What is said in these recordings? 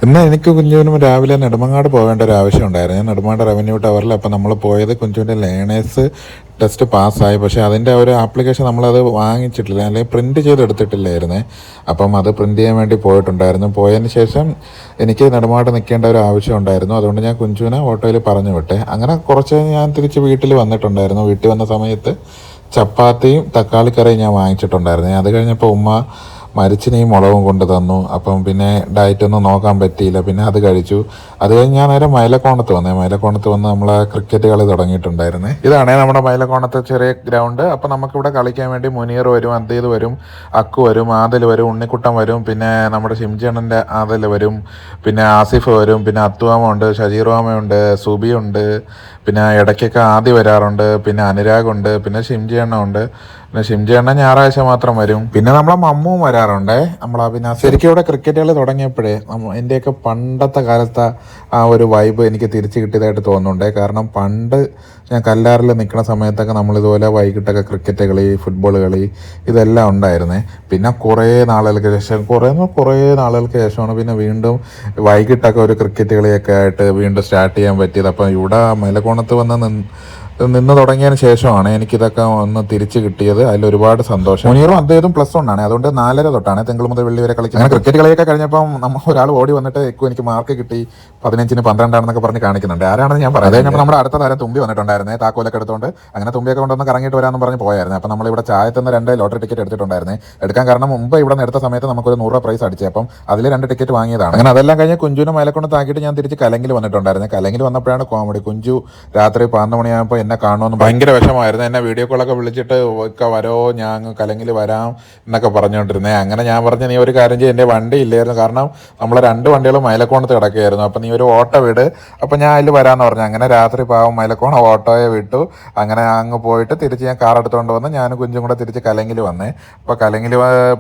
ഇന്ന് എനിക്ക് കുഞ്ചുവിനും രാവിലെ നെടുമങ്ങാട് പോകേണ്ട ഒരു ആവശ്യം ഉണ്ടായിരുന്നു. നെടുമങ്ങാട് റവന്യൂ ടവറിൽ അപ്പോൾ നമ്മൾ പോയത് കുഞ്ചുവിൻ്റെ ലേണേഴ്സ് ടെസ്റ്റ് പാസ്സായി. പക്ഷേ അതിൻ്റെ ഒരു ആപ്ലിക്കേഷൻ നമ്മളത് വാങ്ങിച്ചിട്ടില്ല, അല്ലെങ്കിൽ പ്രിൻറ്റ് ചെയ്തെടുത്തിട്ടില്ലായിരുന്നേ. അപ്പം അത് പ്രിൻറ്റ് ചെയ്യാൻ വേണ്ടി പോയിട്ടുണ്ടായിരുന്നു. പോയതിന് ശേഷം എനിക്ക് നെടുമങ്ങാട് നിൽക്കേണ്ട ഒരു ആവശ്യം ഉണ്ടായിരുന്നു. അതുകൊണ്ട് ഞാൻ കുഞ്ചുവിനെ ഓട്ടോയിൽ പറഞ്ഞു വിട്ടെ. അങ്ങനെ കുറച്ച് ഞാൻ തിരിച്ച് വീട്ടിൽ വന്നിട്ടുണ്ടായിരുന്നു. വീട്ടിൽ വന്ന സമയത്ത് ചപ്പാത്തിയും തക്കാളിക്കറിയും ഞാൻ വാങ്ങിച്ചിട്ടുണ്ടായിരുന്നു. അത് കഴിഞ്ഞപ്പോൾ ഉമ്മ മരിച്ചിനെയും മുളകും കൊണ്ട് തന്നു. അപ്പം പിന്നെ ഡയറ്റ് ഒന്നും നോക്കാൻ പറ്റിയില്ല, പിന്നെ അത് കഴിച്ചു. അത് കഴിഞ്ഞ് ഞാൻ നേരെ മൈലക്കോണത്ത് വന്ന് നമ്മളെ ക്രിക്കറ്റ് കളി തുടങ്ങിയിട്ടുണ്ടായിരുന്നേ. ഇതാണേ നമ്മുടെ മൈലക്കോണത്തെ ചെറിയ ഗ്രൗണ്ട്. അപ്പം നമുക്കിവിടെ കളിക്കാൻ വേണ്ടി മുനീർ വരും, അദ്വൈത് വരും, അക്കു വരും, ആദിൽ വരും, ഉണ്ണിക്കുട്ടൻ വരും, പിന്നെ നമ്മുടെ ഷിംജിയണ്ണൻ്റെ ആദിൽ വരും, പിന്നെ ആസിഫ് വരും, പിന്നെ അത്തുവാമുണ്ട്, ഷജീറുവാമയുണ്ട്, സുബിയുണ്ട്, പിന്നെ ഇടയ്ക്കൊക്കെ ആദി വരാറുണ്ട്, പിന്നെ അനുരാഗുണ്ട്, പിന്നെ ഷിംജിയണ്ണ ഉണ്ട്. പിന്നെ ഷിംജിയണ്ണ ഞായറാഴ്ച മാത്രം വരും. പിന്നെ നമ്മളെ മമ്മുവും വരാറുണ്ടേ. പിന്നെ ശരിക്കും ഇവിടെ ക്രിക്കറ്റ് കളി തുടങ്ങിയപ്പോഴേ എൻ്റെയൊക്കെ പണ്ടത്തെ കാലത്തെ ആ ഒരു വൈബ് എനിക്ക് തിരിച്ചു കിട്ടിയതായിട്ട് തോന്നുന്നുണ്ട്. കാരണം പണ്ട് ഞാൻ കല്ലാറിൽ നിൽക്കുന്ന സമയത്തൊക്കെ നമ്മളിതുപോലെ വൈകിട്ടൊക്കെ ക്രിക്കറ്റ് കളി, ഫുട്ബോൾ കളി ഇതെല്ലാം ഉണ്ടായിരുന്നേ. പിന്നെ കുറേ നാളുകൾക്ക് ശേഷമാണ് പിന്നെ വീണ്ടും വൈകിട്ടൊക്കെ ഒരു ക്രിക്കറ്റ് കളിയൊക്കെ ആയിട്ട് വീണ്ടും സ്റ്റാർട്ട് ചെയ്യാൻ പറ്റിയത്. അപ്പം ഇവിടെ മൈലക്കോണത്ത് നിന്ന് തുടങ്ങിയതിന് ശേഷമാണ് എനിക്കിതൊക്കെ ഒന്ന് തിരിച്ചു കിട്ടിയത്. അതിൽ ഒരുപാട് സന്തോഷം. മുനീറും അദ്ദേഹം +1 ആണ്, അതുകൊണ്ട് 4:30 തൊട്ടാണ് തിങ്കൾ മുതൽ വെള്ളി വരെ കളിക്കുന്നത്. അങ്ങനെ ക്രിക്കറ്റ് കളിയൊക്കെ കഴിഞ്ഞപ്പം ഒരാൾ ഓടി വന്നിട്ട് എനിക്ക് മാർക്ക് കിട്ടി 15-ന് 12 പറഞ്ഞ് കാണിക്കുന്നുണ്ട്. ആരാണെന്ന് ഞാൻ പറയാം. കഴിഞ്ഞപ്പോൾ നമ്മുടെ അടുത്ത താരം തുമ്പി വന്നിട്ടുണ്ടായിരുന്നേ, താക്കോലൊക്കെ എടുത്തുകൊണ്ട്. അങ്ങനെ തുമ്പിയൊക്കെ കൊണ്ടൊന്ന് കറങ്ങിയിട്ട് വരാമെന്ന് പറഞ്ഞ് പോയായിരുന്നു. അപ്പം നമ്മളിവിടെ ചായത്തിന് 2 ലോട്ടറി ടിക്കറ്റ് എടുത്തിട്ടുണ്ടായിരുന്നേ. എടുക്കാൻ കാരണം മുമ്പ് ഇവിടെ നിന്ന് എടുത്ത സമയത്ത് നമുക്കൊരു 100 രൂപ പ്രൈസ് അടിച്ചത്. അപ്പം അതിൽ 2 ടിക്കറ്റ് വാങ്ങിയതാണ്. അങ്ങനെ അതെല്ലാം കഴിഞ്ഞ് കുഞ്ചുവിനെ മൈലക്കൊണ്ടത്താക്കിയിട്ട് ഞാൻ തിരിച്ച് കലങ്കിൽ വന്നിട്ടുണ്ടായിരുന്നു. കലങ്കിൽ വന്നപ്പോഴാണ് കോമഡി. കുഞ്ചു രാത്രി 12 മണിയാകുമ്പോൾ എന്നെ കാണുമെന്ന് ഭയങ്കര വിഷമമായിരുന്നു. എന്നെ വീഡിയോ കോളൊക്കെ വിളിച്ചിട്ട് ഒക്കെ വരോ, ഞാൻ കലങ്കിൽ വരാം എന്നൊക്കെ പറഞ്ഞുകൊണ്ടിരുന്നേ. അങ്ങനെ ഞാൻ പറഞ്ഞു, നീ ഒരു കാര്യം ചെയ്യും, എൻ്റെ വണ്ടി ഇല്ലായിരുന്നു, കാരണം നമ്മളെ 2 വണ്ടികളും മൈലക്കോണത്ത് കിടക്കുകയായിരുന്നു. അപ്പം നീ ഒരു ഓട്ടോ വിട്, അപ്പം ഞാൻ അതിൽ വരാമെന്ന് പറഞ്ഞു. അങ്ങനെ രാത്രി പാവം മൈലക്കോണം ഓട്ടോയെ വിട്ടു. അങ്ങനെ അങ്ങ് പോയിട്ട് തിരിച്ച് ഞാൻ കാർ എടുത്തുകൊണ്ട് വന്ന് ഞാനും കുഞ്ചും കൂടെ തിരിച്ച് കലങ്കിൽ വന്നേ. അപ്പോൾ കലങ്കിൽ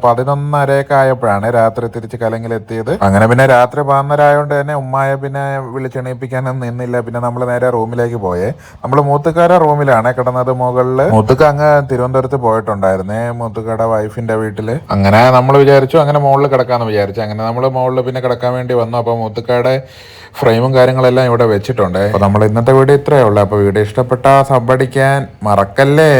11:30 ആയപ്പോഴാണ് രാത്രി തിരിച്ച് കലങ്കിലെത്തിയത്. അങ്ങനെ പിന്നെ രാത്രി 11:30 ആയതുകൊണ്ട് തന്നെ ഉമ്മായ പിന്നെ വിളിച്ചെണീപ്പിക്കാനൊന്നും നിന്നില്ല. പിന്നെ നമ്മൾ നേരെ റൂമിലേക്ക് പോയേ. നമ്മൾ മൂത്തുക്കാര റൂമിലാണ് കിടന്നത്. മുകളിൽ മൂത്തുക്ക അങ്ങ് തിരുവനന്തപുരത്ത് പോയിട്ടുണ്ടായിരുന്നേ, മൂത്തുക്കയുടെ വൈഫിന്റെ വീട്ടില്. അങ്ങനെ നമ്മൾ വിചാരിച്ചു അങ്ങനെ മുകളിൽ കിടക്കാന്ന് വിചാരിച്ചു. അങ്ങനെ നമ്മൾ മുകളിൽ പിന്നെ കിടക്കാൻ വേണ്ടി വന്നു. അപ്പോൾ മൂത്തുക്കയുടെ ഫ്രെയിമും കാര്യങ്ങളെല്ലാം ഇവിടെ വെച്ചിട്ടുണ്ട്. അപ്പോൾ നമ്മൾ ഇന്നത്തെ വീഡിയോ ഇത്രയേ ഉള്ളൂ. അപ്പോൾ വീഡിയോ ഇഷ്ടപ്പെട്ടാൽ സബ് അടിക്കാൻ മറക്കല്ലേ.